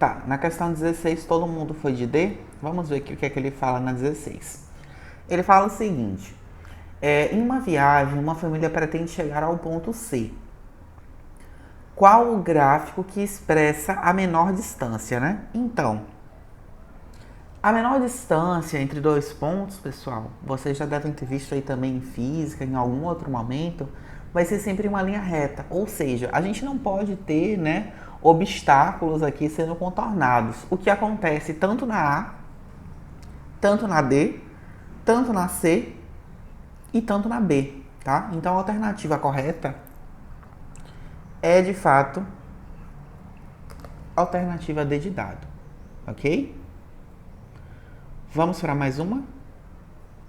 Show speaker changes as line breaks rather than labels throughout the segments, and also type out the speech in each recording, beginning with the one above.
Tá, na questão 16 todo mundo foi de D. Vamos ver aqui o que é que ele fala na 16. Ele fala o seguinte: em uma viagem, uma família pretende chegar ao ponto C. Qual o gráfico que expressa a menor distância, né? Então, a menor distância entre dois pontos, pessoal, vocês já devem ter visto aí também em física, em algum outro momento, vai ser sempre uma linha reta. Ou seja, a gente não pode ter, né, obstáculos aqui sendo contornados. O que acontece tanto na A, tanto na D, tanto na C e tanto na B, tá? Então a alternativa correta é, de fato, a alternativa D de dado, ok? Vamos para mais uma?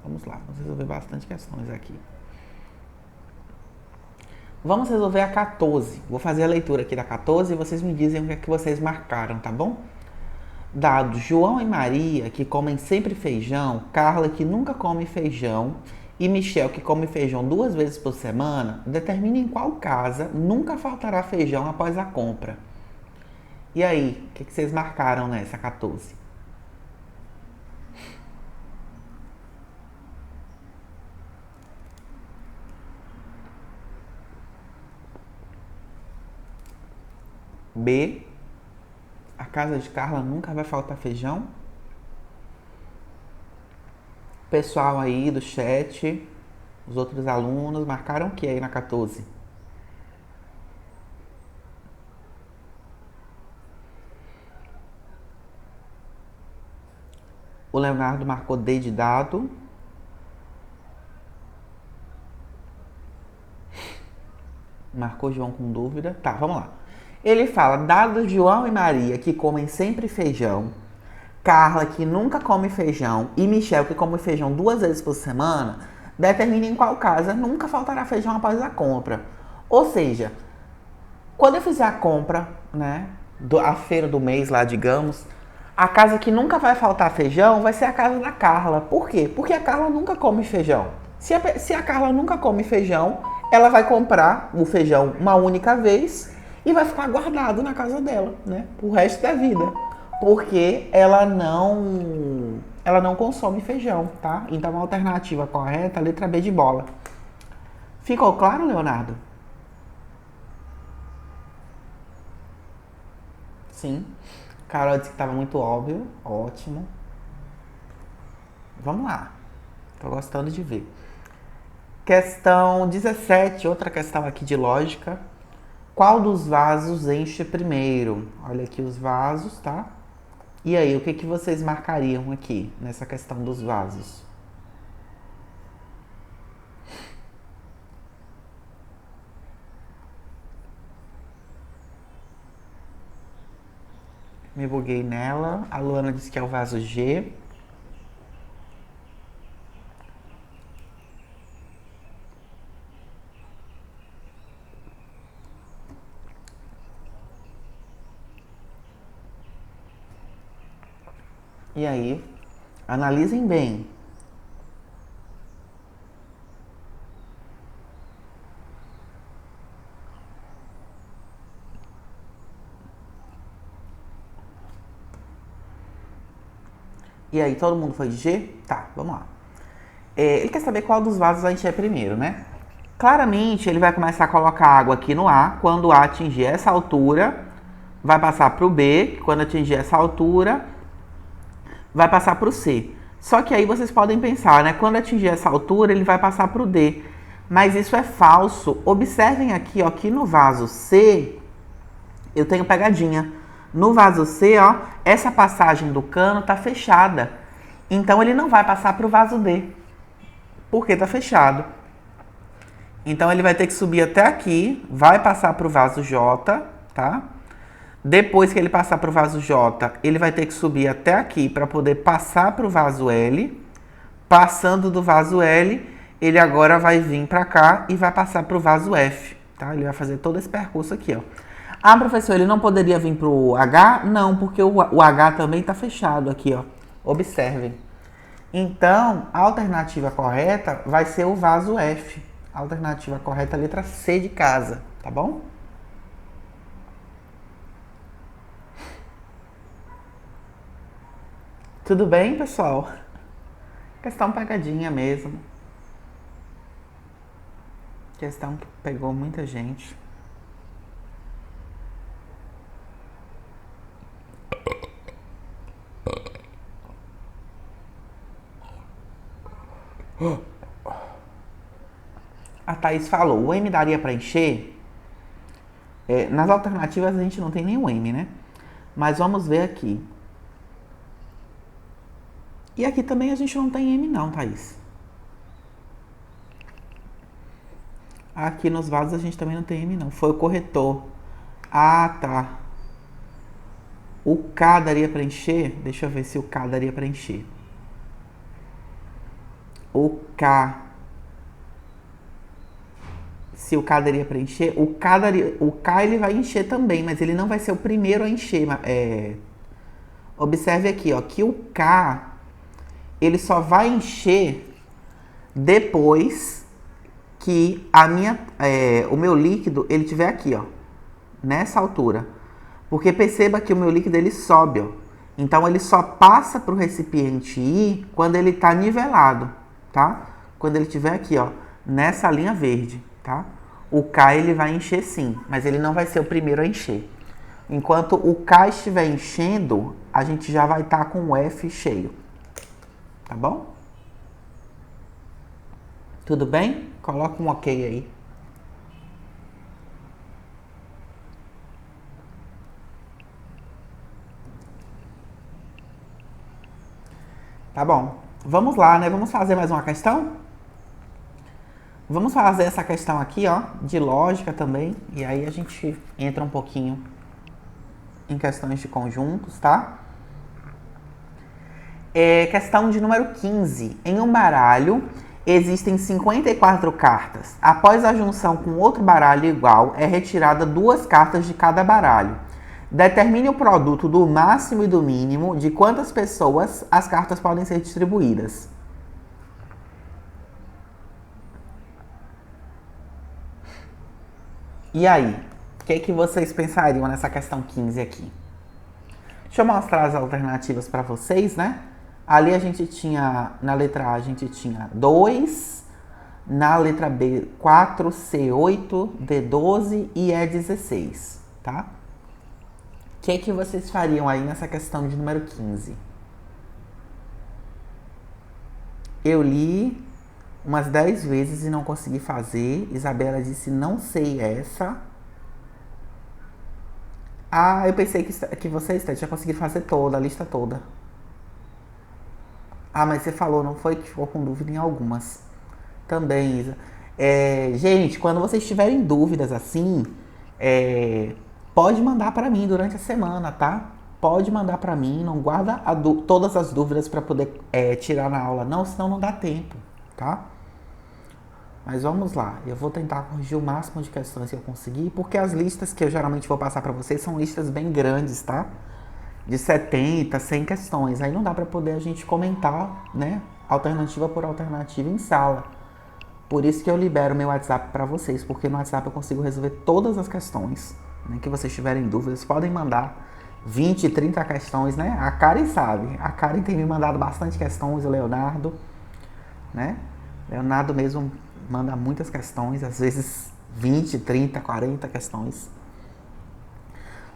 Vamos lá, vamos resolver bastante questões aqui. Vamos resolver a 14. Vou fazer a leitura aqui da 14 e vocês me dizem o que é que vocês marcaram, tá bom? Dados João e Maria, que comem sempre feijão, Carla, que nunca come feijão, e Michel, que come feijão 2 vezes por semana, determine em qual casa nunca faltará feijão após a compra. E aí, o que vocês marcaram nessa 14? B. A casa de Carla nunca vai faltar feijão? Pessoal aí do chat, os outros alunos, marcaram o que aí na 14? O Leonardo marcou D de dado. Marcou João com dúvida. Tá, vamos lá. Ele fala, dados João e Maria, que comem sempre feijão, Carla, que nunca come feijão, e Michel, que come feijão 2 vezes por semana, determine em qual casa nunca faltará feijão após a compra. Ou seja, quando eu fizer a compra, né, a feira do mês lá, digamos, a casa que nunca vai faltar feijão vai ser a casa da Carla. Por quê? Porque a Carla nunca come feijão. Se a Carla nunca come feijão, ela vai comprar o feijão uma única vez e vai ficar guardado na casa dela, né, pro resto da vida. Porque ela não consome feijão, tá? Então a alternativa correta é a letra B de bola. Ficou claro, Leonardo? Sim. Carol disse que estava muito óbvio. Ótimo. Vamos lá. Tô gostando de ver. Questão 17, outra questão aqui de lógica. Qual dos vasos enche primeiro? Olha aqui os vasos, tá? E aí, o que, que vocês marcariam aqui nessa questão dos vasos? Me buguei nela. A Luana disse que é o vaso G. E aí, analisem bem. E aí, todo mundo foi de G? Tá, vamos lá. Ele quer saber qual dos vasos vai encher primeiro, né? Claramente, ele vai começar a colocar água aqui no A. Quando o A atingir essa altura, vai passar para o B. Quando atingir essa altura, vai passar para o C. Só que aí vocês podem pensar, né? Quando atingir essa altura, ele vai passar para o D. Mas isso é falso. Observem aqui, ó, que no vaso C, eu tenho pegadinha. No vaso C, ó, essa passagem do cano tá fechada. Então ele não vai passar para o vaso D, porque tá fechado. Então ele vai ter que subir até aqui, vai passar para o vaso J, tá? Depois que ele passar para o vaso J, ele vai ter que subir até aqui para poder passar para o vaso L. Passando do vaso L, ele agora vai vir para cá e vai passar para o vaso F, tá? Ele vai fazer todo esse percurso aqui, ó. Ah, professor, ele não poderia vir para o H? Não, porque o H também está fechado aqui, ó. Observem. Então, a alternativa correta vai ser o vaso F. A alternativa correta é a letra C de casa, tá bom? Tudo bem, pessoal? Questão pegadinha mesmo. Questão que pegou muita gente. A Thaís falou, o M daria para encher? Nas alternativas a gente não tem nenhum M, né? Mas vamos ver aqui. E aqui também a gente não tem M não, Thaís. Aqui nos vasos a gente também não tem M não. Foi o corretor. Ah, tá. O K daria para encher? Deixa eu ver se o K daria para encher. O K. Se o K daria para encher, o K ele vai encher também, mas ele não vai ser o primeiro a encher. Observe aqui, ó, que o K ele só vai encher depois que o meu líquido ele tiver aqui, ó, nessa altura. Porque perceba que o meu líquido ele sobe, ó. Então ele só passa para o recipiente I quando ele está nivelado, tá? Quando ele estiver aqui, ó, nessa linha verde, tá? O K ele vai encher sim, mas ele não vai ser o primeiro a encher. Enquanto o K estiver enchendo, a gente já vai estar com o F cheio. Tá bom? Tudo bem? Coloca um ok aí. Tá bom. Vamos lá, né? Vamos fazer mais uma questão? Vamos fazer essa questão aqui, ó, de lógica também. E aí a gente entra um pouquinho em questões de conjuntos, tá? Questão de número 15. Em um baralho, existem 54 cartas. Após a junção com outro baralho igual, é retirada 2 cartas de cada baralho. Determine o produto do máximo e do mínimo de quantas pessoas as cartas podem ser distribuídas. E aí? O que vocês pensariam nessa questão 15 aqui? Deixa eu mostrar as alternativas para vocês, né? Ali a gente tinha, na letra A, a gente tinha 2, na letra B, 4, C, 8, D, 12 e E, 16, tá? O que vocês fariam aí nessa questão de número 15? Eu li umas 10 vezes e não consegui fazer. Isabela disse, não sei essa. Ah, eu pensei que você, Esther, tinha conseguido fazer toda, a lista toda. Ah, mas você falou, não foi que ficou com dúvida em algumas. Também, Isa. Gente, quando vocês tiverem dúvidas assim, pode mandar para mim durante a semana, tá? Pode mandar para mim, não guarda todas as dúvidas para poder tirar na aula, não, senão não dá tempo, tá? Mas vamos lá, eu vou tentar corrigir o máximo de questões que eu conseguir, porque as listas que eu geralmente vou passar para vocês são listas bem grandes, tá? De 70, 100 questões. Aí não dá para poder a gente comentar, né, alternativa por alternativa em sala. Por isso que eu libero meu WhatsApp para vocês, porque no WhatsApp eu consigo resolver todas as questões, né, que vocês tiverem dúvidas. Podem mandar 20, 30 questões, né? A Karen sabe. A Karen tem me mandado bastante questões, o Leonardo, né? Leonardo mesmo manda muitas questões, às vezes 20, 30, 40 questões.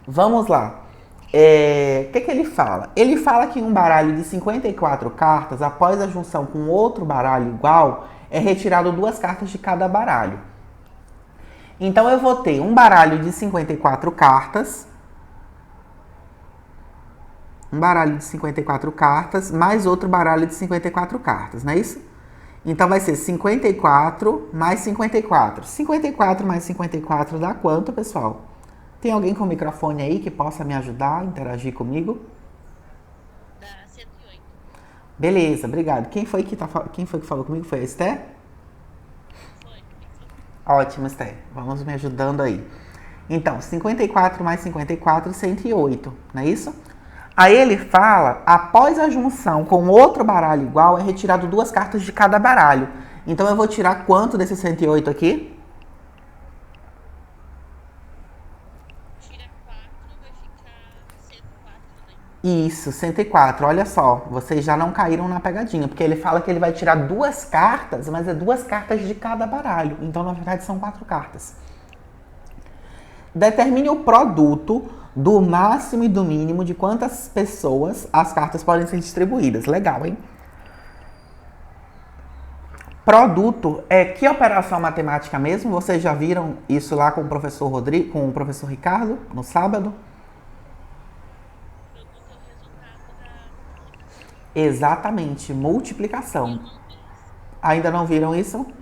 Vamos lá. Que ele fala? Ele fala que um baralho de 54 cartas, após a junção com outro baralho igual, é retirado 2 cartas de cada baralho. Então eu vou ter um baralho de 54 cartas, mais outro baralho de 54 cartas, não é isso? Então vai ser 54 mais 54. 54 mais 54 dá quanto, pessoal? Tem alguém com o microfone aí que possa me ajudar, interagir comigo?
Dá 108.
Beleza, obrigado. Quem foi que falou comigo? Foi a Esther?
Foi.
Ótimo, Esther. Vamos me ajudando aí. Então, 54 mais 54, 108, não é isso? Aí ele fala, após a junção com outro baralho igual, é retirado 2 cartas de cada baralho. Então eu vou tirar quanto desse 108 aqui?
Tira 4, vai ficar 104, né?
Isso, 104. Olha só, vocês já não caíram na pegadinha, porque ele fala que ele vai tirar 2 cartas, mas é 2 cartas de cada baralho. Então, na verdade, são 4 cartas. Determine o produto do máximo e do mínimo de quantas pessoas as cartas podem ser distribuídas. Legal, hein? Produto é que operação matemática mesmo? Vocês já viram isso lá com o professor Rodrigo, com o professor Ricardo no sábado?
Produto é o resultado da multiplicação.
Exatamente,
Eu
multiplicação.
não vi isso.
Ainda não viram isso?
Não, eu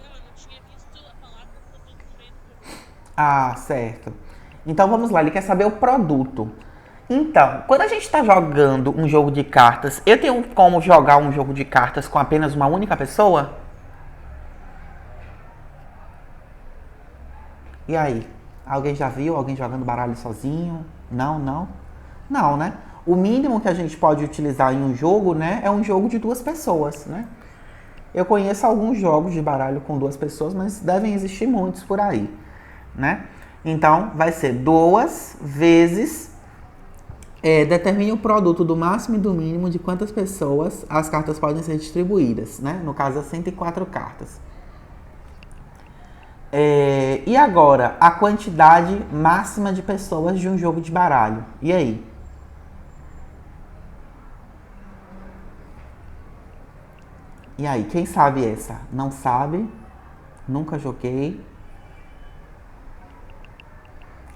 não tinha visto a palavra produto feito por mim.
Ah, certo. Então vamos lá, ele quer saber o produto. Então, quando a gente está jogando um jogo de cartas, eu tenho como jogar um jogo de cartas com apenas uma única pessoa? E aí? Alguém já viu alguém jogando baralho sozinho? Não, não? Não, né? O mínimo que a gente pode utilizar em um jogo, né, é um jogo de 2 pessoas, né? Eu conheço alguns jogos de baralho com 2 pessoas, mas devem existir muitos por aí, né? Então, vai ser 2 vezes... determine o produto do máximo e do mínimo de quantas pessoas as cartas podem ser distribuídas, né? No caso, as 104 cartas. E agora, a quantidade máxima de pessoas de um jogo de baralho. E aí? E aí, quem sabe essa? Não sabe? Nunca joguei.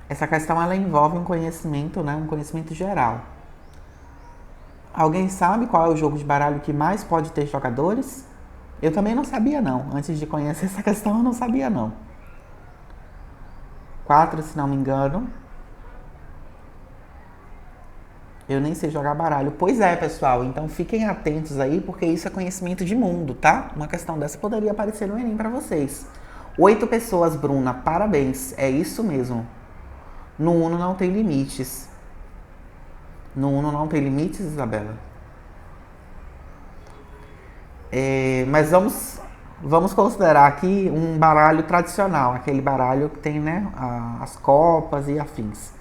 Essa questão ela envolve um conhecimento, né? Um conhecimento geral. Alguém sabe qual é o jogo de baralho que mais pode ter jogadores? Eu também não sabia não. Antes de conhecer essa questão, eu não sabia não. 4, se não me engano. Eu nem sei jogar baralho. Pois é, pessoal. Então fiquem atentos aí, porque isso é conhecimento de mundo, tá? Uma questão dessa poderia aparecer no Enem pra vocês. 8 pessoas, Bruna. Parabéns. É isso mesmo. No Uno não tem limites. No Uno não tem limites, Isabela? Mas vamos considerar aqui um baralho tradicional. Aquele baralho que tem, né, as copas e afins.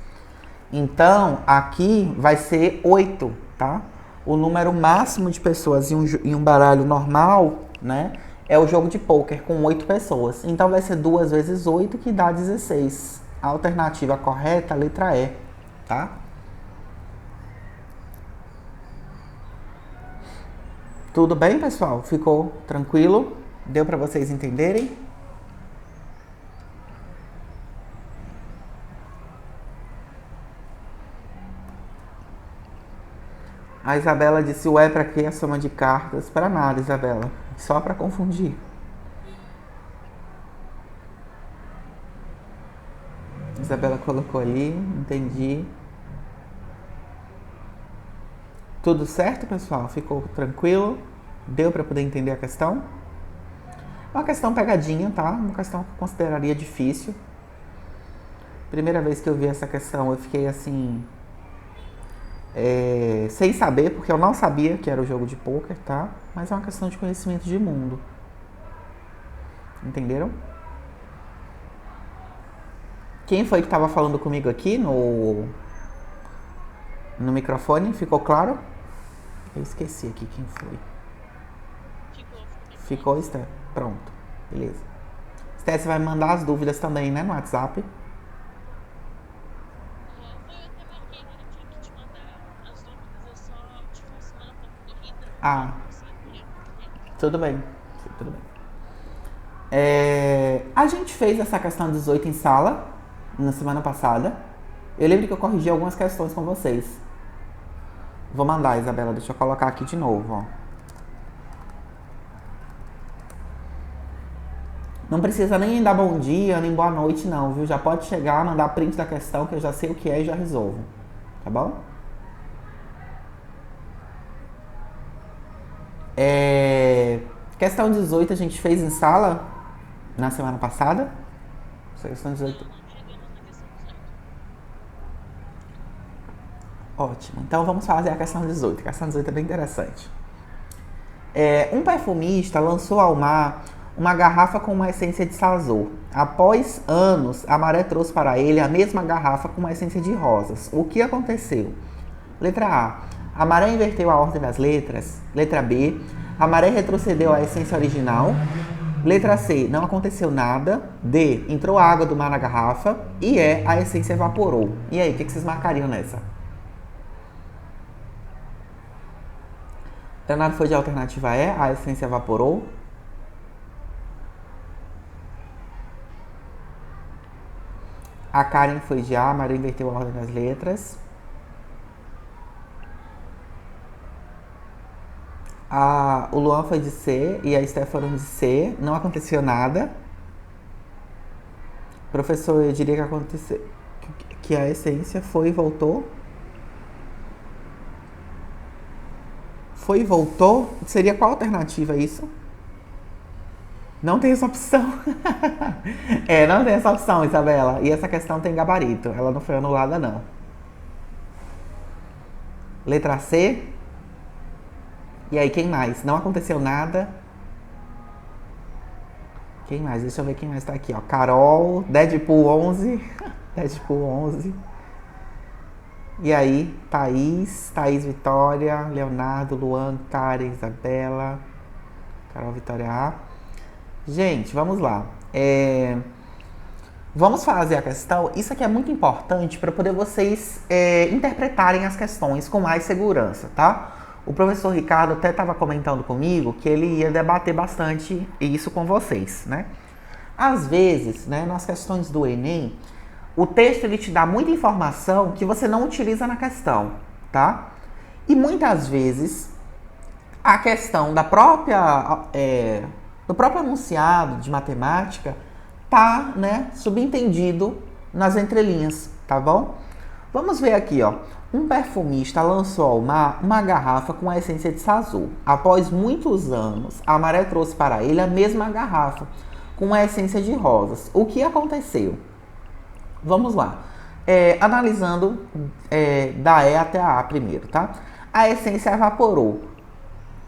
Então, aqui vai ser 8, tá? O número máximo de pessoas em um baralho normal, né, é o jogo de pôquer com 8 pessoas. Então, vai ser 2 vezes 8, que dá 16. A alternativa correta, a letra E, tá? Tudo bem, pessoal? Ficou tranquilo? Deu para vocês entenderem? A Isabela disse, ué, pra que a soma de cartas? Para nada, Isabela. Só para confundir. Isabela colocou ali, entendi. Tudo certo, pessoal? Ficou tranquilo? Deu para poder entender a questão? É uma questão pegadinha, tá? Uma questão que eu consideraria difícil. Primeira vez que eu vi essa questão, eu fiquei assim... sem saber, porque eu não sabia que era o jogo de pôquer, tá? Mas é uma questão de conhecimento de mundo. Entenderam? Quem foi que estava falando comigo aqui no microfone? Ficou claro? Eu esqueci aqui quem foi. Ficou, Esther? Pronto. Beleza. Esther, você vai me mandar as dúvidas também, né? No WhatsApp.
Eu até marquei que eu tinha que te mandar as dúvidas, eu só tive uma semana um pouco corrida.
Ah,
Não consegui correr.
tudo bem. Tudo bem. A gente fez essa questão 18 em sala na semana passada. Eu lembro que eu corrigi algumas questões com vocês. Vou mandar, Isabela. Deixa eu colocar aqui de novo, ó. Não precisa nem dar bom dia, nem boa noite, não, viu? Já pode chegar, mandar print da questão, que eu já sei o que é e já resolvo. Tá bom? Questão 18 a gente fez em sala na semana passada. Essa questão 18.
Não chegamos na questão 18.
Ótimo. Então vamos fazer a questão 18. A questão 18 é bem interessante. Um perfumista lançou ao mar uma garrafa com uma essência de sazô. Após anos, a Maré trouxe para ele a mesma garrafa com uma essência de rosas. O que aconteceu? Letra A. A Maré inverteu a ordem das letras. Letra B. A Maré retrocedeu à essência original. Letra C. Não aconteceu nada. D. Entrou água do mar na garrafa. E E. A essência evaporou. E aí, o que vocês marcariam nessa? Leonardo foi de alternativa E. A essência evaporou. A Karen foi de A. A Maré inverteu a ordem das letras. O Luan foi de C e a Steph foram de C. Não aconteceu nada. Professor, eu diria que aconteceu que a essência foi e voltou. Foi e voltou? Seria qual alternativa isso? Não tem essa opção. Não tem essa opção, Isabela. E essa questão tem gabarito. Ela não foi anulada, não. Letra C. E aí, quem mais? Não aconteceu nada. Quem mais? Deixa eu ver quem mais tá aqui, ó. Carol, Deadpool 11. Deadpool 11. E aí, Thaís Vitória, Leonardo, Luan, Karen, Isabela, Carol, Vitória A. Gente, vamos lá. Vamos fazer a questão. Isso aqui é muito importante para poder vocês interpretarem as questões com mais segurança, tá? O professor Ricardo até estava comentando comigo que ele ia debater bastante isso com vocês, né? Às vezes, né, nas questões do Enem, o texto ele te dá muita informação que você não utiliza na questão, tá? E muitas vezes a questão da própria, do próprio enunciado de matemática tá, né, subentendido nas entrelinhas, tá bom? Vamos ver aqui, ó. Um perfumista lançou ao mar uma garrafa com a essência de sazô. Após muitos anos, a Maré trouxe para ele a mesma garrafa com a essência de rosas. O que aconteceu? Vamos lá. Analisando da E até a A primeiro, tá? A essência evaporou.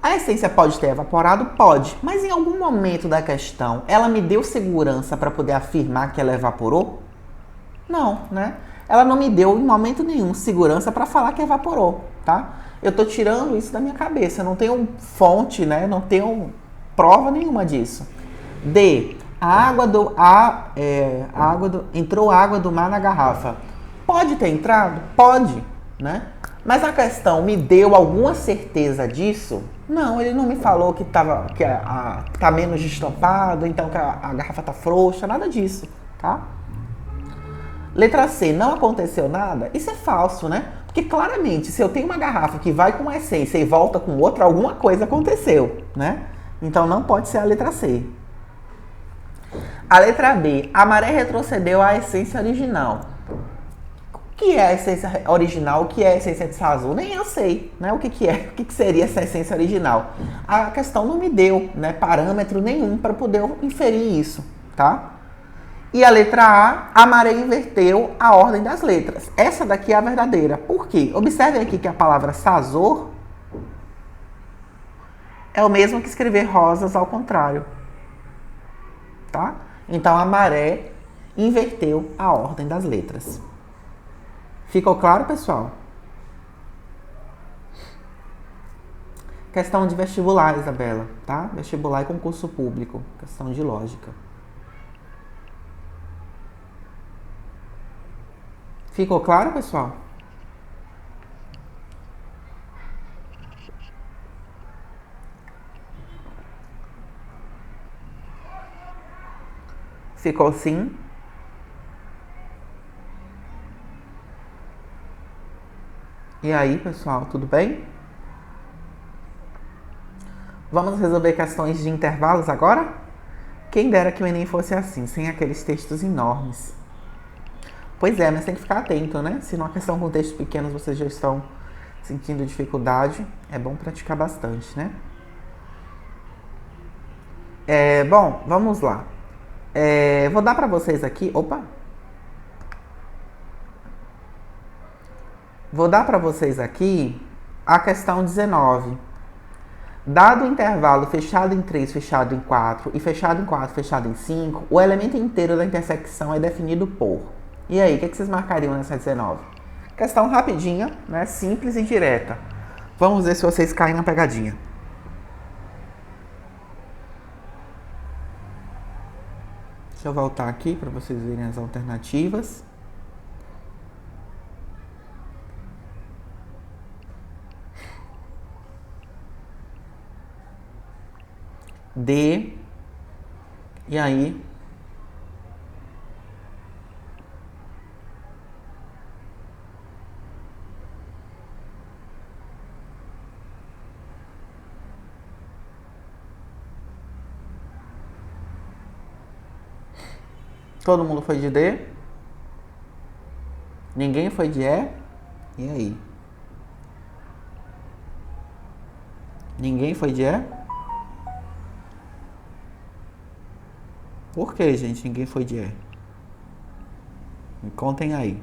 A essência pode ter evaporado? Pode. Mas em algum momento da questão, ela me deu segurança para poder afirmar que ela evaporou? Não, né? Ela não me deu em momento nenhum segurança para falar que evaporou, tá? Eu tô tirando isso da minha cabeça, não tenho fonte, né? Não tenho prova nenhuma disso. D. Entrou água do mar na garrafa. Pode ter entrado? Pode, né? Mas a questão me deu alguma certeza disso? Não, ele não me falou que tá menos destopado, então que a garrafa tá frouxa, nada disso, tá? Letra C, não aconteceu nada? Isso é falso, né? Porque claramente, se eu tenho uma garrafa que vai com uma essência e volta com outra, alguma coisa aconteceu, né? Então não pode ser a letra C. A letra B, a Maré retrocedeu à essência original. O que é a essência original? O que é a essência de sazô? Nem eu sei, né? O que é? O que seria essa essência original? A questão não me deu, né, parâmetro nenhum para poder inferir isso, tá? E a letra A Maré inverteu a ordem das letras. Essa daqui é a verdadeira. Por quê? Observem aqui que a palavra sazô é o mesmo que escrever rosas ao contrário, tá? Então a Maré inverteu a ordem das letras. Ficou claro, pessoal? Questão de vestibular, Isabela, tá? Vestibular e concurso público. Questão de lógica. Ficou claro, pessoal? Ficou sim? E aí, pessoal, tudo bem? Vamos resolver questões de intervalos agora? Quem dera que o Enem fosse assim, sem aqueles textos enormes. Pois é, mas tem que ficar atento, né? Se numa questão com textos pequenos vocês já estão sentindo dificuldade, é bom praticar bastante, né? Bom, vamos lá. Vou dar para vocês aqui... Opa! Vou dar para vocês aqui a questão 19. Dado o intervalo fechado em 3, fechado em 4 e fechado em 4, fechado em 5, o elemento inteiro da intersecção é definido por. E aí, o que vocês marcariam nessa 19? Questão rapidinha, né? Simples e direta. Vamos ver se vocês caem na pegadinha. Deixa eu voltar aqui para vocês verem as alternativas. D. E aí? Todo mundo foi de D? Ninguém foi de E? E aí? Ninguém foi de E? Por que, gente, ninguém foi de E? Me contem aí.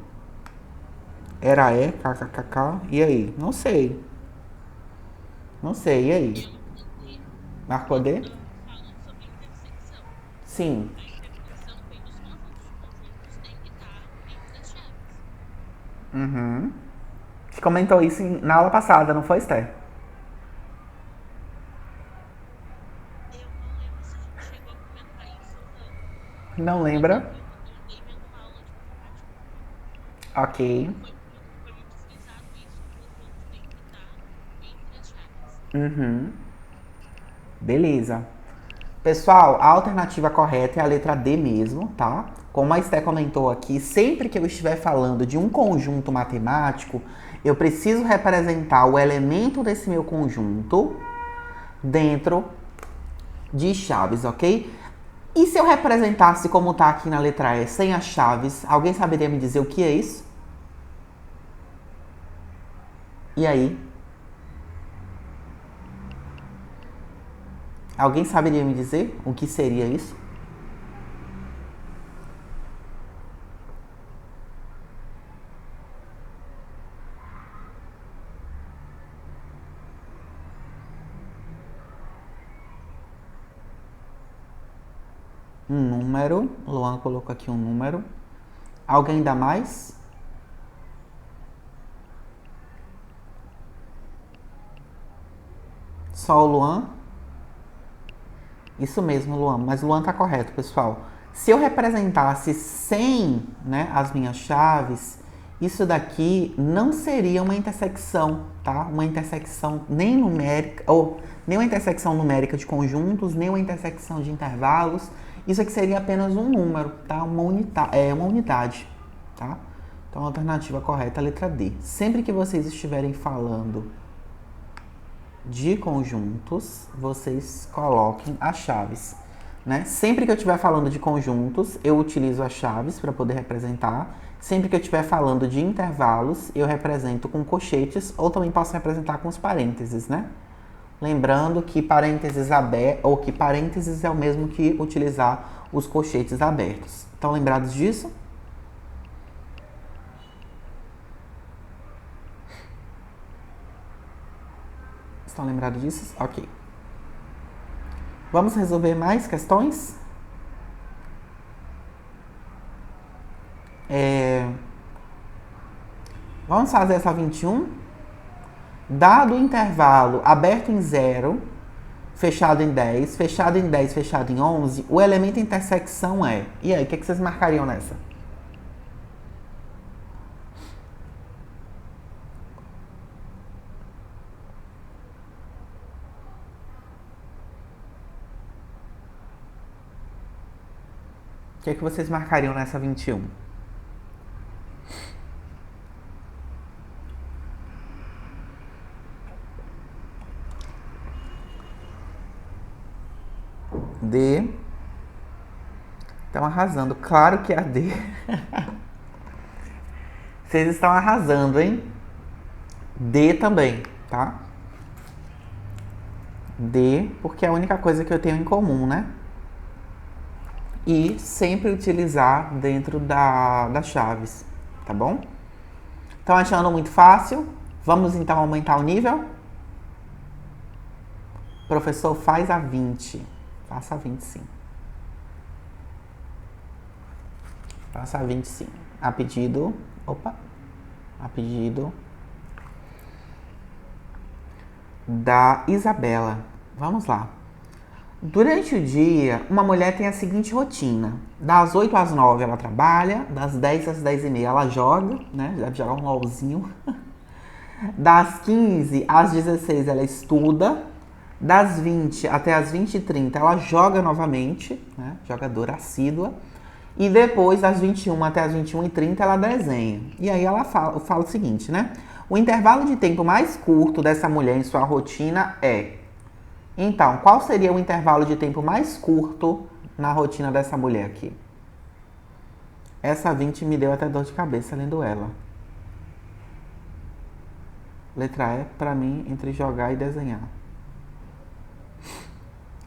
Era E, kkkk, e aí? Não sei. Não sei, e aí? Marcou D?
Falando sobre intersecção.
Sim.
A intersecção vem dos conjuntos. Os conjuntos têm que estar entre as chaves.
Uhum. Você comentou isso na aula passada, não foi, Esther?
Eu não lembro se a gente chegou a comentar isso ou não.
Não
Eu
lembra?
andei vendo uma aula de matemática
Ok.
foi muito frisado isso, que o conjunto tem que estar entre as chaves.
Uhum. Beleza. Pessoal, a alternativa correta é a letra D mesmo, tá? Como a Esté comentou aqui, sempre que eu estiver falando de um conjunto matemático, eu preciso representar o elemento desse meu conjunto dentro de chaves, ok? E se eu representasse como tá aqui na letra E, sem as chaves, alguém saberia me dizer o que é isso? E aí? Alguém saberia me dizer o que seria isso? Um número. Luan colocou aqui um número. Alguém dá mais? Só o Luan? Isso mesmo, Luan. Mas Luan tá correto, pessoal. Se eu representasse sem, né, as minhas chaves, isso daqui não seria uma intersecção, tá? Uma intersecção nem numérica, ou nem uma intersecção numérica de conjuntos, nem uma intersecção de intervalos. Isso aqui seria apenas um número, tá? Uma unidade, tá? Então a alternativa correta é a letra D. Sempre que vocês estiverem falando de conjuntos, vocês coloquem as chaves, né? Sempre que eu estiver falando de conjuntos, eu utilizo as chaves para poder representar. Sempre que eu estiver falando de intervalos, eu represento com colchetes ou também posso representar com os parênteses, né? Lembrando que parênteses abertos ou que parênteses é o mesmo que utilizar os colchetes abertos. Estão lembrados disso? Estão lembrados disso? Ok. Vamos resolver mais questões? Vamos fazer essa 21. Dado o intervalo aberto em 0, fechado em 10, fechado em 10, fechado em 11, o elemento intersecção é. E aí, o que vocês marcariam nessa? O que vocês marcariam nessa 21? D. Estão arrasando. Claro que é a D. Vocês estão arrasando, hein? D também, tá? D, porque é a única coisa que eu tenho em comum, né? E sempre utilizar dentro das chaves, tá bom? Estão achando muito fácil? Vamos então aumentar o nível? Professor, faz a 20. Faça a 20, sim. Faça a 20, sim. A pedido... Opa. A pedido da Isabela. Vamos lá. Durante o dia, uma mulher tem a seguinte rotina. Das 8 às 9 ela trabalha, das 10 às 10 e meia ela joga, né? Deve jogar um LOLzinho. Das 15 às 16 ela estuda. Das 20 até as 20h30 ela joga novamente, né? Jogadora assídua. E depois, das 21 até as 21h30, ela desenha. E aí ela fala o seguinte, né? O intervalo de tempo mais curto dessa mulher em sua rotina é... Então, qual seria o intervalo de tempo mais curto na rotina dessa mulher aqui? Essa 20 me deu até dor de cabeça lendo ela. Letra E, pra mim, entre jogar e desenhar.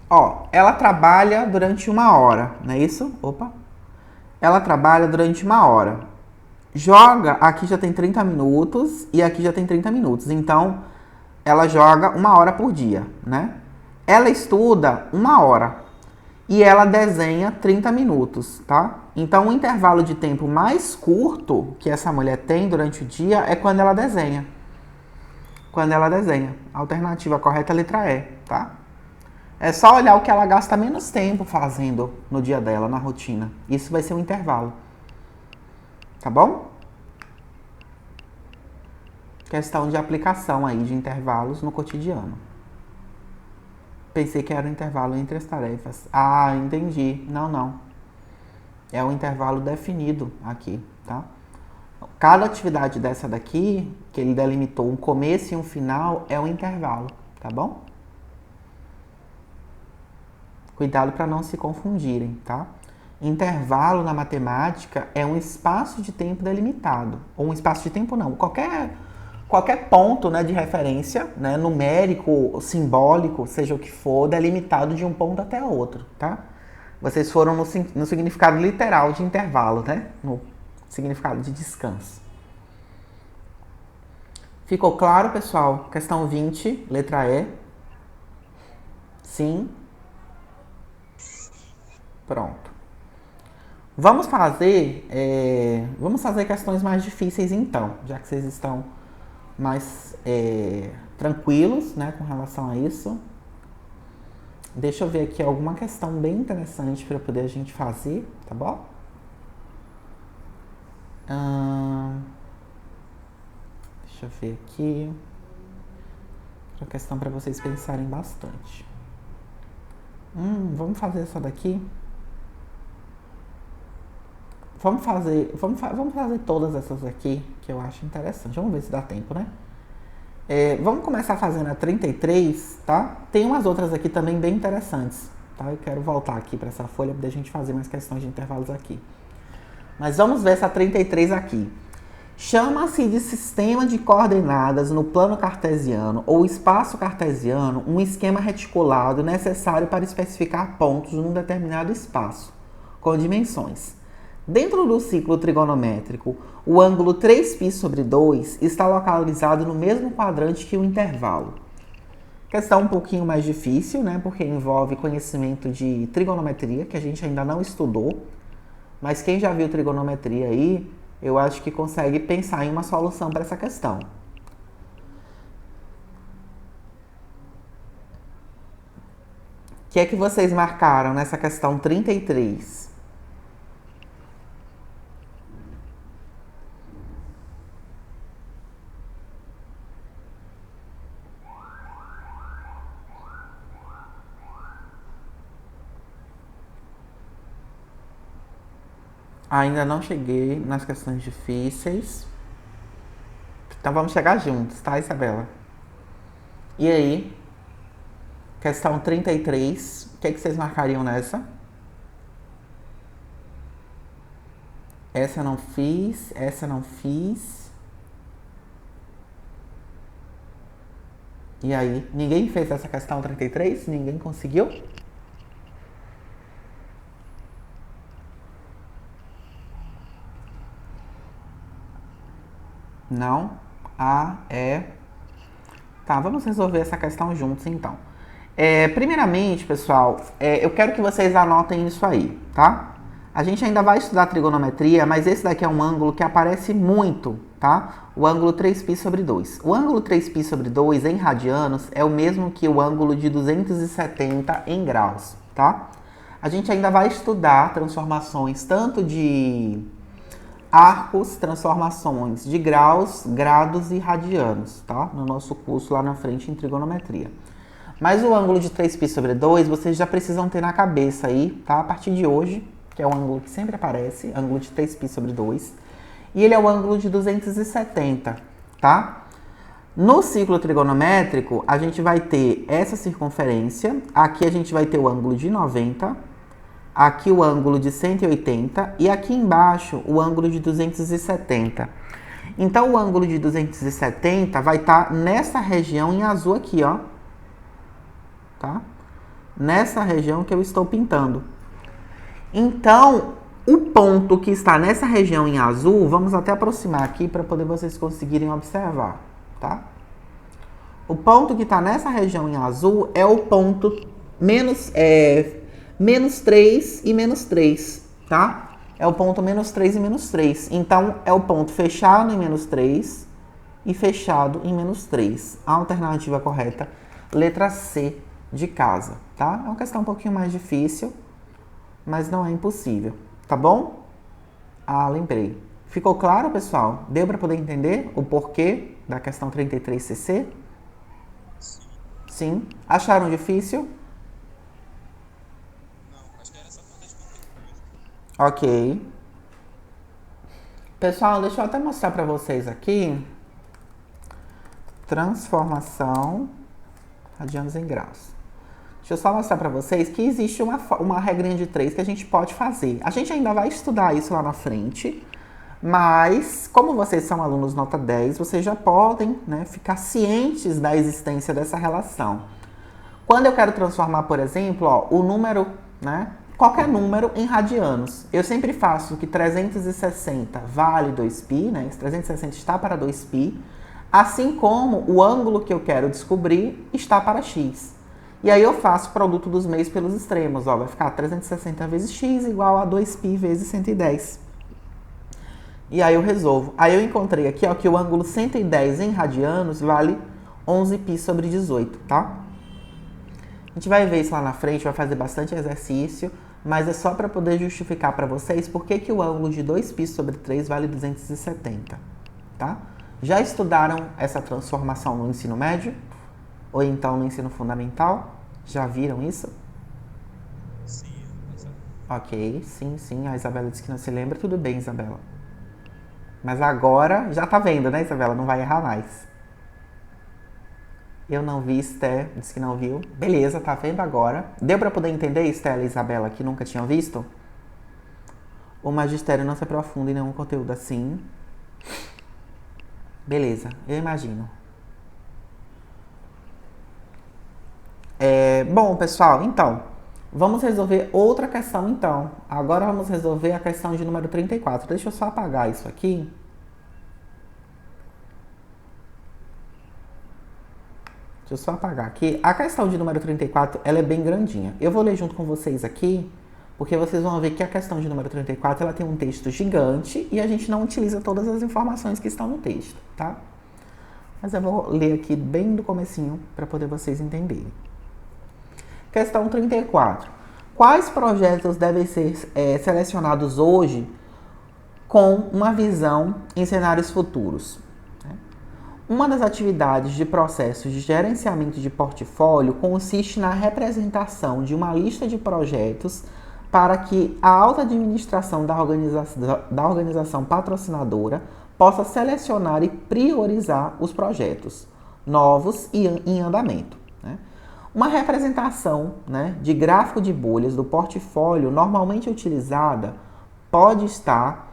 Ó, ela trabalha durante 1 hora, não é isso? Opa. Ela trabalha durante 1 hora. Joga, aqui já tem 30 minutos e aqui já tem 30 minutos. Então, ela joga 1 hora por dia, né? Ela estuda 1 hora e ela desenha 30 minutos, tá? Então, o intervalo de tempo mais curto que essa mulher tem durante o dia é quando ela desenha. Quando ela desenha. A alternativa correta é a letra E, tá? É só olhar o que ela gasta menos tempo fazendo no dia dela, na rotina. Isso vai ser um intervalo. Tá bom? Questão de aplicação aí de intervalos no cotidiano. Pensei que era um intervalo entre as tarefas. Ah, entendi. Não, não. É um intervalo definido aqui, tá? Cada atividade dessa daqui, que ele delimitou um começo e um final, é um intervalo, tá bom? Cuidado para não se confundirem, tá? Intervalo na matemática é um espaço de tempo delimitado. Ou um espaço de tempo não, qualquer ponto, né, de referência, né, numérico, simbólico, seja o que for, delimitado de um ponto até outro, tá? Vocês foram no significado literal de intervalo, né? No significado de descanso. Ficou claro, pessoal? Questão 20, letra E. Sim. Pronto. Vamos fazer questões mais difíceis então, já que vocês estão mais tranquilos, né, com relação a isso. Deixa eu ver aqui alguma questão bem interessante para poder a gente fazer, tá bom? Deixa eu ver aqui. Outra questão para vocês pensarem bastante. Vamos fazer essa daqui? Vamos fazer todas essas aqui, que eu acho interessante. Vamos ver se dá tempo, né? Vamos começar fazendo a 33, tá? Tem umas outras aqui também bem interessantes, tá? Eu quero voltar aqui para essa folha para a gente fazer mais questões de intervalos aqui. Mas vamos ver essa 33 aqui. Chama-se de sistema de coordenadas no plano cartesiano ou espaço cartesiano um esquema reticulado necessário para especificar pontos num determinado espaço, com dimensões. Dentro do ciclo trigonométrico, o ângulo 3π/2 está localizado no mesmo quadrante que o intervalo. Questão um pouquinho mais difícil, né? Porque envolve conhecimento de trigonometria, que a gente ainda não estudou. Mas quem já viu trigonometria aí, eu acho que consegue pensar em uma solução para essa questão. O que é que vocês marcaram nessa questão 33? Ainda não cheguei nas questões difíceis. Então vamos chegar juntos, tá, Isabela? E aí? Questão 33. O que é que vocês marcariam nessa? Essa eu não fiz. Essa eu não fiz. E aí? Ninguém fez essa questão 33? Ninguém conseguiu? Não? Tá, vamos resolver essa questão juntos então. Primeiramente, pessoal, eu quero que vocês anotem isso aí, tá? A gente ainda vai estudar trigonometria, mas esse daqui é um ângulo que aparece muito, tá? O ângulo 3π sobre 2. O ângulo 3π sobre 2 em radianos é o mesmo que o ângulo de 270 em graus, tá? A gente ainda vai estudar transformações tanto de arcos, transformações de graus, grados e radianos, tá? No nosso curso lá na frente em trigonometria. Mas o ângulo de 3π sobre 2, vocês já precisam ter na cabeça aí, tá? A partir de hoje, que é o ângulo que sempre aparece, ângulo de 3π sobre 2. E ele é o ângulo de 270, tá? No ciclo trigonométrico, a gente vai ter essa circunferência. Aqui a gente vai ter o ângulo de 90. Aqui o ângulo de 180. E aqui embaixo o ângulo de 270. Então, o ângulo de 270 vai estar nessa região em azul aqui, ó. Tá? Nessa região que eu estou pintando. Então, o ponto que está nessa região em azul, vamos até aproximar aqui para poder vocês conseguirem observar, tá? O ponto que está nessa região em azul é o ponto menos 3 e menos 3, tá? É o ponto menos 3 e menos 3. Então, é o ponto fechado em menos 3 e fechado em menos 3. A alternativa correta, letra C de casa, tá? É uma questão um pouquinho mais difícil, mas não é impossível, tá bom? Ah, lembrei. Ficou claro, pessoal? Deu para poder entender o porquê da questão 33CC? Sim. Acharam difícil?
Não, acho que era essa parte de conteúdo.
Ok. Pessoal, deixa eu até mostrar para vocês aqui. Transformação radianos em graus. Deixa eu só mostrar para vocês que existe uma regrinha de 3 que a gente pode fazer. A gente ainda vai estudar isso lá na frente, mas como vocês são alunos nota 10, vocês já podem, né, ficar cientes da existência dessa relação. Quando eu quero transformar, por exemplo, ó, o número, né, qualquer número em radianos, eu sempre faço que 360 vale 2π, né, esse 360 está para 2π, assim como o ângulo que eu quero descobrir está para x. E aí eu faço o produto dos meios pelos extremos, ó, vai ficar 360 vezes x igual a 2π vezes 110. E aí eu resolvo. Aí eu encontrei aqui, ó, que o ângulo 110 em radianos vale 11π sobre 18, tá? A gente vai ver isso lá na frente, vai fazer bastante exercício, mas é só para poder justificar para vocês por que o ângulo de 2π sobre 3 vale 270, tá? Já estudaram essa transformação no ensino médio? Ou então no ensino fundamental? Já viram isso?
Sim,
Ok, sim. A Isabela disse que não se lembra. Tudo bem, Isabela. Mas agora já tá vendo, né, Isabela? Não vai errar mais. Eu não vi, Esther disse que não viu. Beleza, tá vendo agora. Deu para poder entender, Estela e Isabela, que nunca tinham visto? O magistério não se aprofunda em nenhum conteúdo assim. Beleza, eu imagino. Bom, pessoal, então, vamos resolver outra questão, então. Agora vamos resolver a questão de número 34. Deixa eu só apagar isso aqui. Deixa eu só apagar aqui. A questão de número 34, ela é bem grandinha. Eu vou ler junto com vocês aqui, porque vocês vão ver que a questão de número 34, ela tem um texto gigante e a gente não utiliza todas as informações que estão no texto, tá? Mas eu vou ler aqui bem do comecinho para poder vocês entenderem. Questão 34. Quais projetos devem ser selecionados hoje com uma visão em cenários futuros? Uma das atividades de processos de gerenciamento de portfólio consiste na representação de uma lista de projetos para que a alta administração da organização patrocinadora possa selecionar e priorizar os projetos novos e em andamento. Uma representação, de gráfico de bolhas do portfólio normalmente utilizada pode estar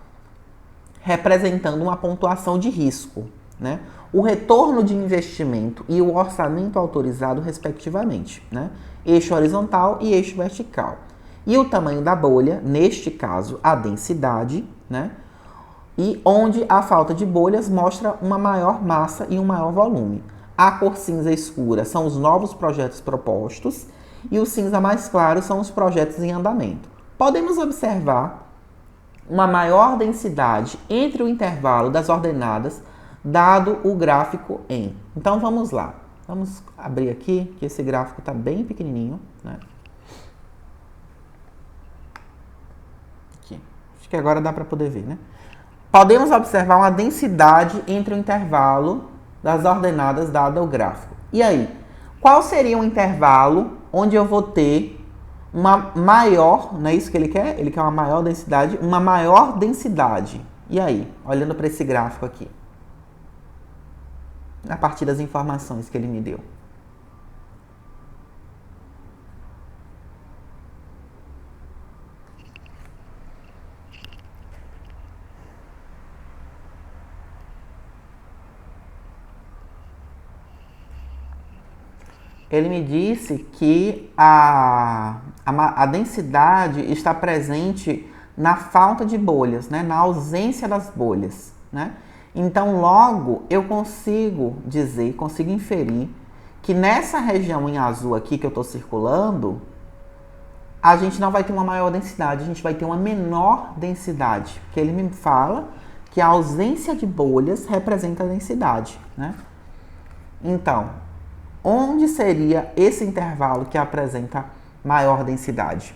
representando uma pontuação de risco, o retorno de investimento e o orçamento autorizado, respectivamente, eixo horizontal e eixo vertical. E o tamanho da bolha, neste caso, a densidade, e onde a falta de bolhas mostra uma maior massa e um maior volume. A cor cinza escura são os novos projetos propostos e o cinza mais claro são os projetos em andamento. Podemos observar uma maior densidade entre o intervalo das ordenadas, dado o gráfico em. Então vamos lá. Vamos abrir aqui, que esse gráfico está bem pequenininho, né? Aqui. Acho que agora dá para poder ver, né? Podemos observar uma densidade entre o intervalo das ordenadas dado o gráfico. E aí, qual seria um intervalo onde eu vou ter uma maior, não é isso que ele quer? Ele quer uma maior densidade, uma maior densidade. E aí, olhando para esse gráfico aqui, a partir das informações que ele me deu. Ele me disse que a densidade está presente na falta de bolhas, né? Na ausência das bolhas, né? Então, logo, eu consigo dizer, consigo inferir que nessa região em azul aqui que eu estou circulando, a gente não vai ter uma maior densidade, a gente vai ter uma menor densidade. Porque ele me fala que a ausência de bolhas representa a densidade, né? Então, onde seria esse intervalo que apresenta maior densidade?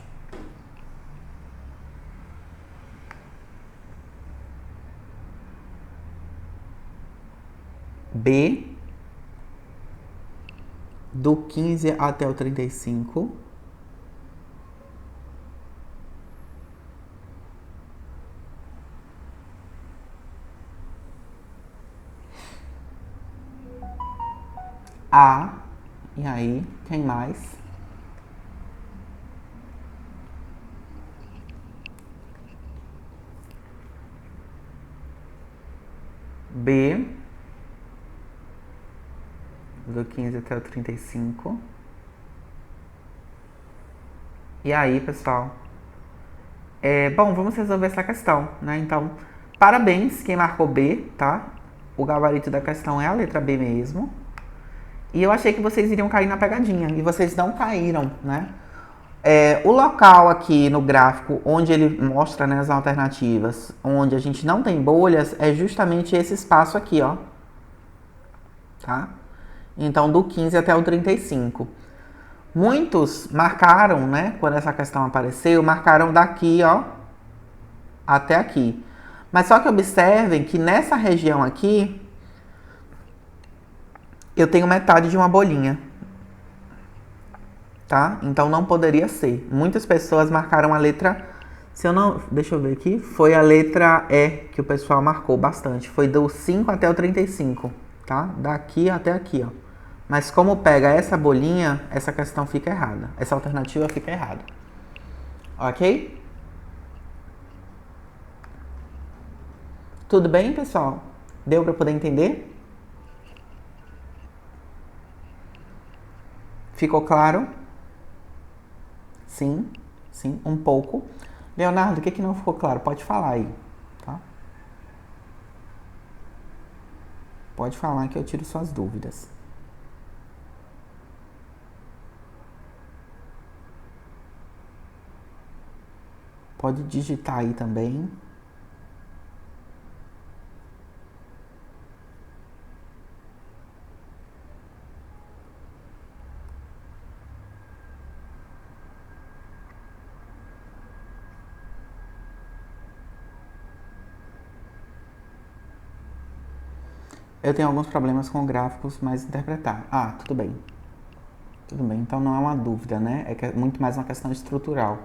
B, do 15 até o 35. A, e aí, quem mais? B, do 15 até o 35. E aí, pessoal? Bom, vamos resolver essa questão, né? Então, parabéns quem marcou B, tá? O gabarito da questão é a letra B mesmo. E eu achei que vocês iriam cair na pegadinha, e vocês não caíram, né? O local aqui no gráfico, onde ele mostra, né, as alternativas, onde a gente não tem bolhas, é justamente esse espaço aqui, ó. Tá? Então, do 15 até o 35. Muitos marcaram, né, quando essa questão apareceu, marcaram daqui, ó, até aqui. Mas só que observem que nessa região aqui, eu tenho metade de uma bolinha. Tá? Então não poderia ser. Muitas pessoas marcaram a letra, se eu não, deixa eu ver aqui, foi a letra E que o pessoal marcou bastante. Foi do 5 até o 35, tá? Daqui até aqui, ó. Mas como pega essa bolinha, essa questão fica errada. Essa alternativa fica errada. Ok? Tudo bem, pessoal? Deu para poder entender? Ficou claro? Sim, sim, um pouco. Leonardo, o que não ficou claro? Pode falar aí, tá? Pode falar que eu tiro suas dúvidas. Pode digitar aí também. Eu tenho alguns problemas com gráficos, mas interpretar. Ah, tudo bem. Tudo bem, então não é uma dúvida, né? É muito mais uma questão estrutural.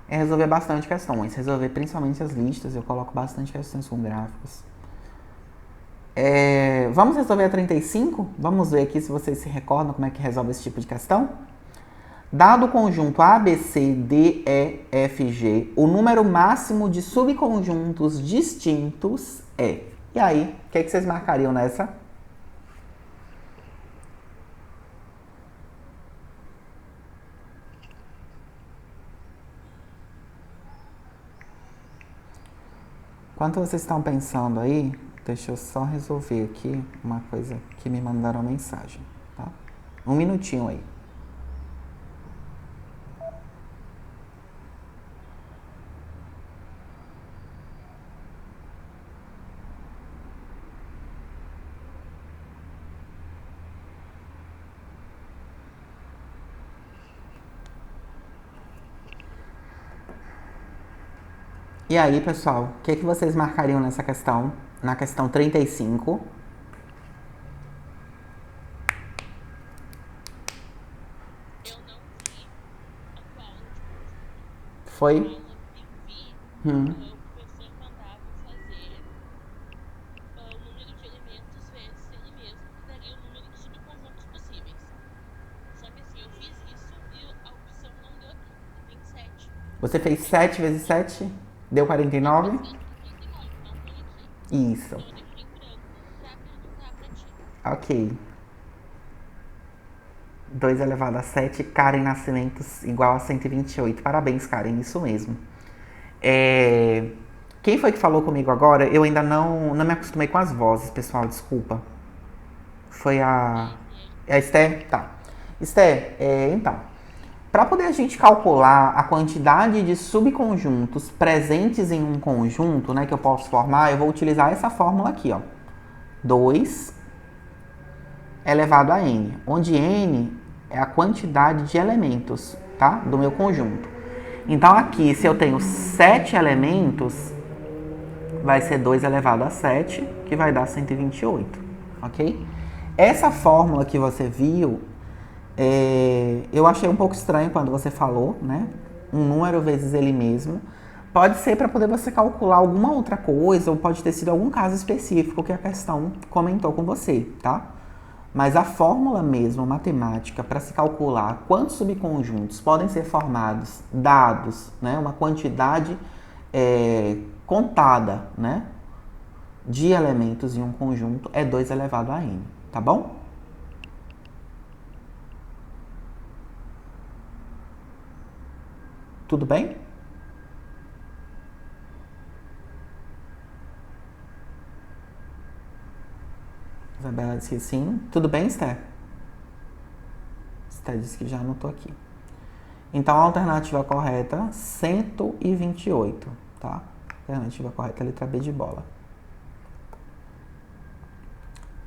É resolver bastante questões, resolver principalmente as listas, eu coloco bastante questões com gráficos. Vamos resolver a 35? Vamos ver aqui se vocês se recordam como é que resolve esse tipo de questão. Dado o conjunto A, B, C, D, E, F, G, o número máximo de subconjuntos distintos é... E aí, o que vocês marcariam nessa? Enquanto vocês estão pensando aí, Deixa eu só resolver aqui uma coisa que me mandaram mensagem, tá? Um minutinho aí. E aí, pessoal, o que vocês marcariam nessa questão? Na questão 35.
Eu não vi a tua aula de conjunto. A
Foi?
aula que eu vi,
Hum.
o professor mandava fazer o número de elementos vezes ele mesmo, que daria o número de subconjuntos possíveis. Só que assim, eu fiz isso e a opção não deu aqui. E tem 7.
Você fez 7 vezes 7? Deu
Eu fiz
49?
139, não põe aqui.
Isso.
Então eu deixei em branco pra perguntar pra ti.
Ok. 2 elevado a 7, Karen Nascimentos igual a 128. Parabéns, Karen, isso mesmo. Quem foi que falou comigo agora? Eu ainda não me acostumei com as vozes, pessoal, desculpa. Foi
É
a.
a Esther.
É a Esther? Tá. Esther, então. Para poder a gente calcular a quantidade de subconjuntos presentes em um conjunto, né, que eu posso formar, eu vou utilizar essa fórmula aqui, ó. 2 elevado a n, onde n é a quantidade de elementos, tá? Do meu conjunto. Então aqui, se eu tenho 7 elementos, vai ser 2 elevado a 7, que vai dar 128, ok? Essa fórmula que você viu, eu achei um pouco estranho quando você falou, né? Um número vezes ele mesmo. Pode ser para poder você calcular alguma outra coisa, ou pode ter sido algum caso específico que a questão comentou com você, tá? Mas a fórmula mesmo, matemática, para se calcular quantos subconjuntos podem ser formados, dados, né, uma quantidade contada, né, de elementos em um conjunto, é 2 elevado a n, tá bom? Tudo bem? Isabela disse que sim. Tudo bem, Esther? Esther disse que já anotou aqui. Então, a alternativa correta, 128, tá? Alternativa correta, letra B de bola.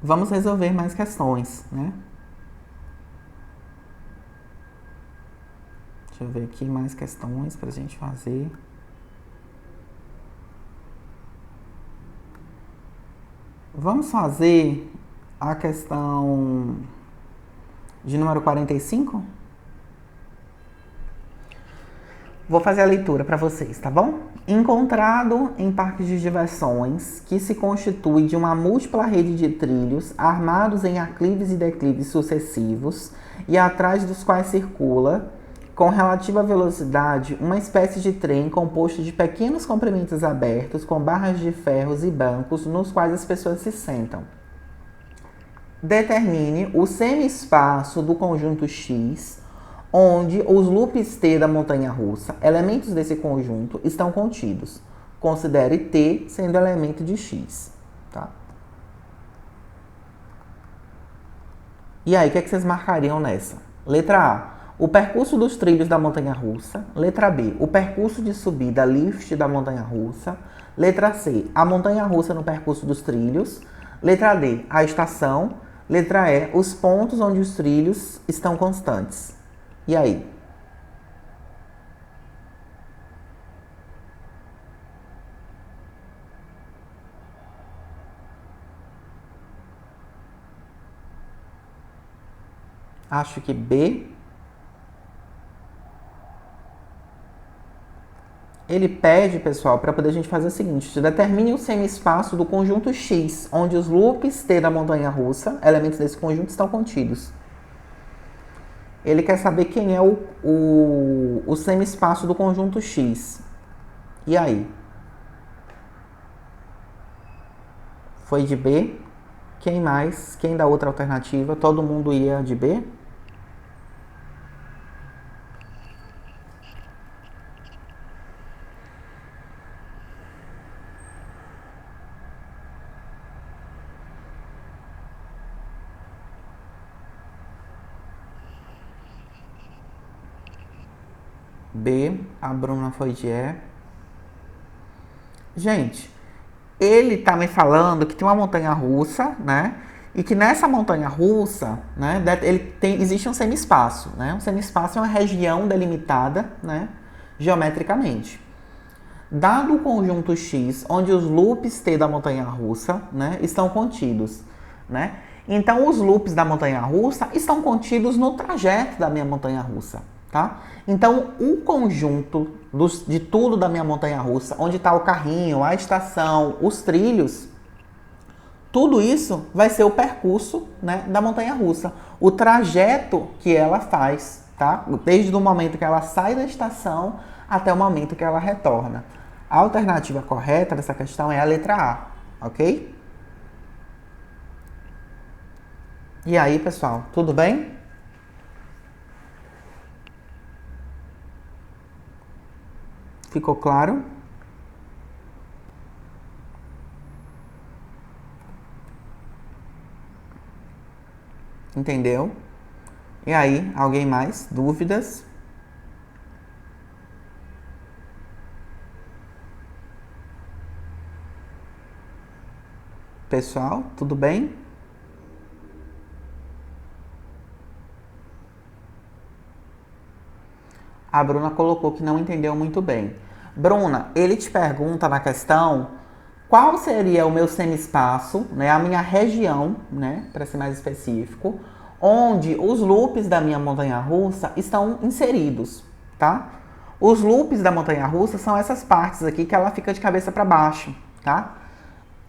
Vamos resolver mais questões, né? Deixa eu ver aqui mais questões pra gente fazer. Vamos fazer a questão de número 45? Vou fazer a leitura para vocês, tá bom? Encontrado em parques de diversões que se constitui de uma múltipla rede de trilhos armados em aclives e declives sucessivos e atrás dos quais circula, com relativa velocidade, uma espécie de trem composto de pequenos comprimentos abertos com barras de ferros e bancos nos quais as pessoas se sentam. Determine o semi-espaço do conjunto X, onde os loops T da montanha-russa, elementos desse conjunto, estão contidos. Considere T sendo elemento de X. Tá? E aí, o que vocês marcariam nessa? Letra A, o percurso dos trilhos da montanha-russa. Letra B, o percurso de subida lift da montanha-russa. Letra C, a montanha-russa no percurso dos trilhos. Letra D, a estação. Letra E, os pontos onde os trilhos estão constantes. E aí? Acho que B. Ele pede, pessoal, para poder a gente fazer o seguinte: determine o semi-espaço do conjunto X, onde os loops T da montanha-russa, elementos desse conjunto, estão contidos. Ele quer saber quem é o semi-espaço do conjunto X. E aí? Foi de B? Quem mais? Quem dá outra alternativa? Todo mundo ia de B? B, a Bruna foi de E. Gente, ele tá me falando que tem uma montanha-russa, né? E que nessa montanha-russa, né, existe um semi-espaço, né? Um semi-espaço é uma região delimitada, né, geometricamente. Dado o conjunto X, onde os loops T da montanha-russa, né, estão contidos, né? Então, os loops da montanha-russa estão contidos no trajeto da minha montanha-russa, tá? Então, o conjunto de tudo da minha montanha-russa, onde está o carrinho, a estação, os trilhos, tudo isso vai ser o percurso, né, da montanha-russa. O trajeto que ela faz, tá? Desde o momento que ela sai da estação até o momento que ela retorna. A alternativa correta dessa questão é a letra A, ok? E aí, pessoal, tudo bem? Ficou claro? Entendeu? E aí, alguém mais? Dúvidas? Pessoal, tudo bem? A Bruna colocou que não entendeu muito bem. Bruna, ele te pergunta na questão qual seria o meu semi-espaço, né, a minha região, né, para ser mais específico, onde os loops da minha montanha-russa estão inseridos, tá? Os loops da montanha-russa são essas partes aqui que ela fica de cabeça para baixo, tá?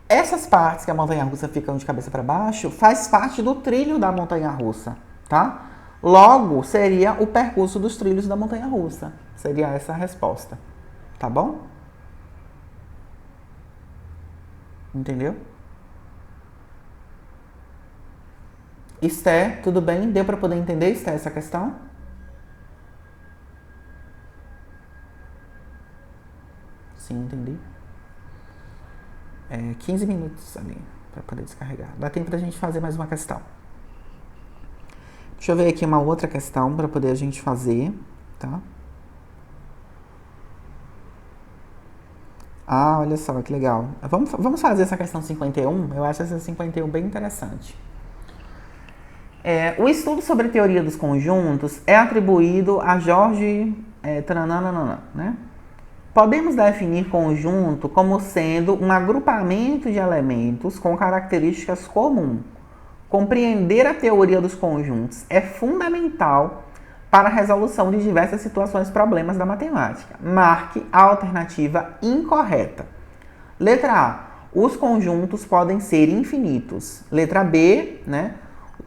Essas partes que a montanha-russa fica de cabeça para baixo faz parte do trilho da montanha-russa, tá? Logo, seria o percurso dos trilhos da montanha-russa. Seria essa a resposta, tá bom? Entendeu? Esté, tudo bem? Deu para poder entender, Esté, essa questão? Sim, entendi. 15 minutos ali para poder descarregar. Dá tempo da gente fazer mais uma questão. Deixa eu ver aqui uma outra questão para poder a gente fazer, tá? Ah, olha só que legal. Vamos fazer essa questão 51? Eu acho essa 51 bem interessante. O estudo sobre a teoria dos conjuntos é atribuído a Jorge né? Podemos definir conjunto como sendo um agrupamento de elementos com características comuns. Compreender a teoria dos conjuntos é fundamental para a resolução de diversas situações e problemas da matemática. Marque a alternativa incorreta. Letra A. Os conjuntos podem ser infinitos. Letra B, né?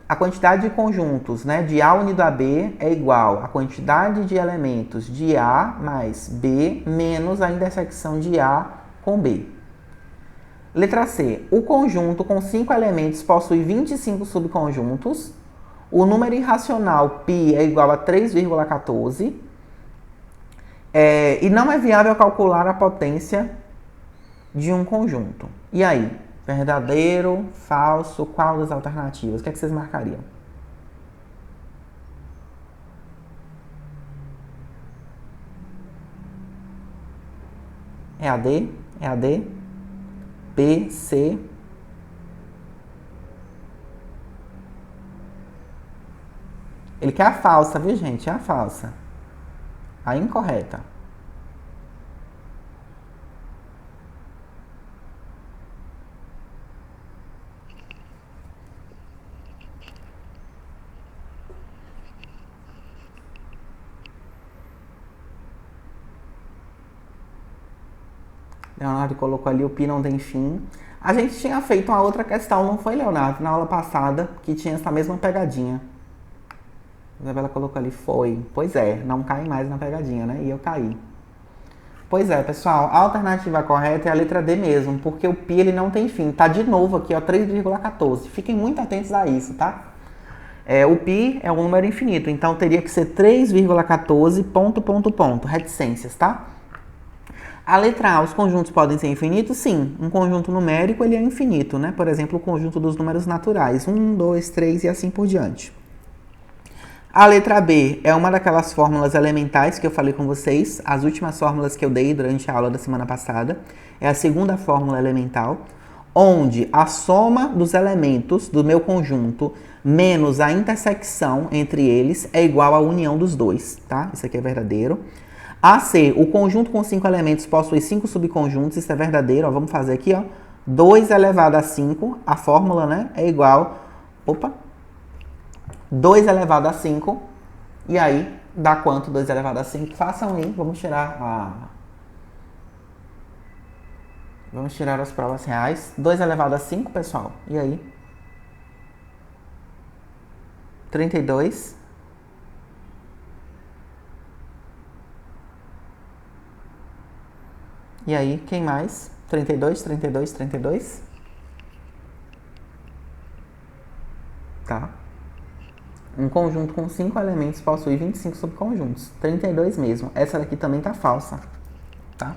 A quantidade de conjuntos, né, de A unido a B é igual à quantidade de elementos de A mais B menos a intersecção de A com B. Letra C. O conjunto com 5 elementos possui 25 subconjuntos. O número irracional π é igual a 3,14. E não é viável calcular a potência de um conjunto. E aí? Verdadeiro, falso, qual das alternativas? O que é que vocês marcariam? É a D? É a D? B, C. Ele quer a falsa, viu, gente? É a falsa. A incorreta. Leonardo colocou ali o pi não tem fim. A gente tinha feito uma outra questão, não foi, Leonardo? Na aula passada, que tinha essa mesma pegadinha. A Isabela colocou ali, foi. Pois é, não cai mais na pegadinha, né? E eu caí. Pois é, pessoal, a alternativa correta é a letra D mesmo, porque o pi ele não tem fim. Tá de novo aqui, ó, 3,14. Fiquem muito atentos a isso, tá? O pi é um número infinito, então teria que ser 3,14, ponto, reticências, tá? A letra A, os conjuntos podem ser infinitos? Sim, um conjunto numérico ele é infinito, né? Por exemplo, o conjunto dos números naturais, 1, 2, 3 e assim por diante. A letra B é uma daquelas fórmulas elementais que eu falei com vocês, as últimas fórmulas que eu dei durante a aula da semana passada. É a segunda fórmula elemental, onde a soma dos elementos do meu conjunto menos a intersecção entre eles é igual à união dos dois, tá? Isso aqui é verdadeiro. A C, o conjunto com 5 elementos possui 5 subconjuntos, isso é verdadeiro, ó, vamos fazer aqui, ó. 2 elevado a 5, a fórmula, né, é igual, 2 elevado a 5, e aí, dá quanto 2 elevado a 5? Façam aí, vamos tirar as provas reais. 2 elevado a 5, pessoal, e aí? 32. E aí, quem mais? 32, 32, 32. Tá? Um conjunto com 5 elementos possui 25 subconjuntos. 32 mesmo. Essa daqui também tá falsa. Tá?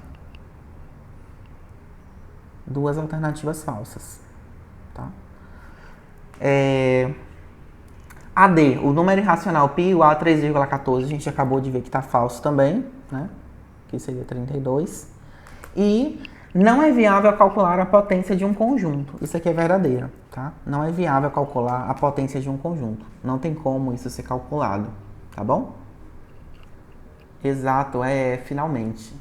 Duas alternativas falsas. Tá? A D, o número irracional π igual a 3,14. A gente acabou de ver que tá falso também, né? Que seria 32. E não é viável calcular a potência de um conjunto. Isso aqui é verdadeiro, tá? Não é viável calcular a potência de um conjunto. Não tem como isso ser calculado, tá bom? Exato, finalmente.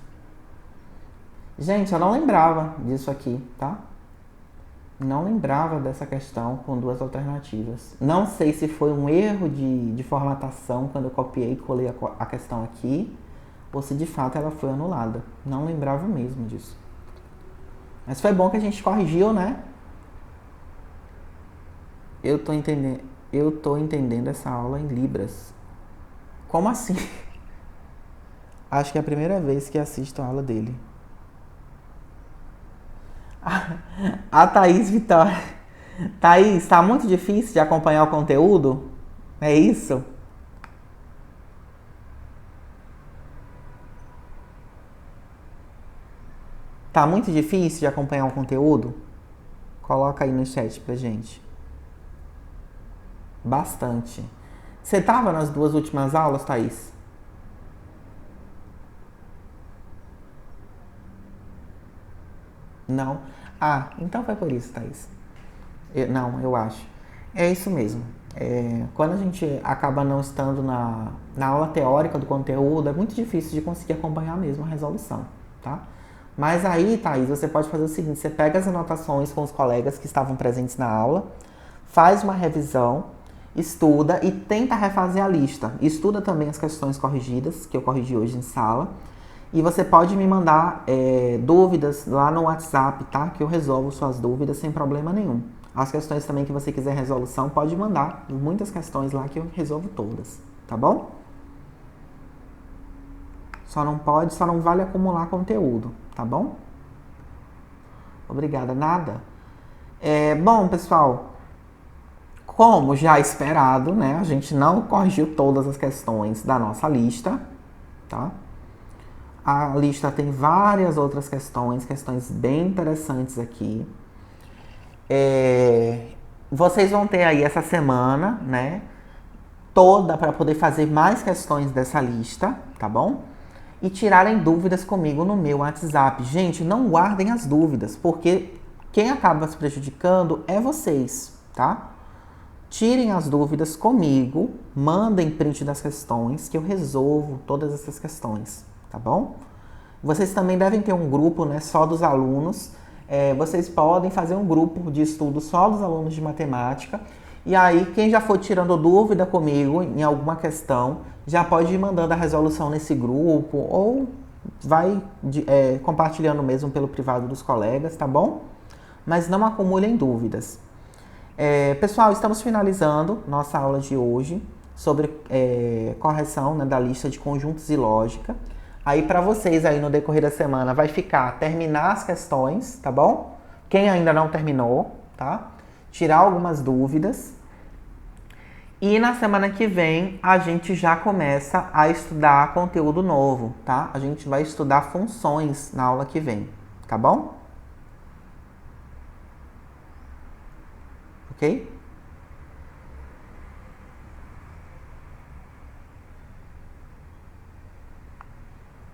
Gente, eu não lembrava disso aqui, tá? Não lembrava dessa questão com duas alternativas. Não sei se foi um erro de formatação quando eu copiei e colei a questão aqui, ou se de fato ela foi anulada. Não lembrava mesmo disso. Mas foi bom que a gente corrigiu, né? Eu tô entendendo essa aula em Libras. Como assim? Acho que é a primeira vez que assisto a aula dele. A Thaís Vitória. Thaís, tá muito difícil de acompanhar o conteúdo? É isso? Tá muito difícil de acompanhar o conteúdo? Coloca aí no chat pra gente. Bastante. Você tava nas duas últimas aulas, Thaís? Não? Ah, então foi por isso, Thaís. Não, eu acho. É isso mesmo. Quando a gente acaba não estando na aula teórica do conteúdo, é muito difícil de conseguir acompanhar mesmo a resolução, tá? Mas aí, Thaís, você pode fazer o seguinte, você pega as anotações com os colegas que estavam presentes na aula, faz uma revisão, estuda e tenta refazer a lista. Estuda também as questões corrigidas, que eu corrigi hoje em sala. E você pode me mandar dúvidas lá no WhatsApp, tá? Que eu resolvo suas dúvidas sem problema nenhum. As questões também que você quiser resolução, pode mandar. Muitas questões lá que eu resolvo todas, tá bom? Só não vale acumular conteúdo, tá bom? Obrigada, nada. Bom, pessoal, como já esperado, né? A gente não corrigiu todas as questões da nossa lista, tá? A lista tem várias outras questões bem interessantes aqui. Vocês vão ter aí essa semana, né? Toda para poder fazer mais questões dessa lista, tá bom? E tirarem dúvidas comigo no meu WhatsApp. Gente, não guardem as dúvidas, porque quem acaba se prejudicando é vocês, tá? Tirem as dúvidas comigo, mandem print das questões, que eu resolvo todas essas questões, tá bom? Vocês também devem ter um grupo, né, só dos alunos. Vocês podem fazer um grupo de estudo só dos alunos de matemática. E aí, quem já for tirando dúvida comigo em alguma questão, já pode ir mandando a resolução nesse grupo ou vai compartilhando mesmo pelo privado dos colegas, tá bom? Mas não acumulem dúvidas. Pessoal, estamos finalizando nossa aula de hoje sobre correção, né, da lista de conjuntos e lógica. Aí para vocês aí no decorrer da semana vai ficar terminar as questões, tá bom? Quem ainda não terminou, tá? Tirar algumas dúvidas. E na semana que vem a gente já começa a estudar conteúdo novo, tá? A gente vai estudar funções na aula que vem, tá bom? Ok?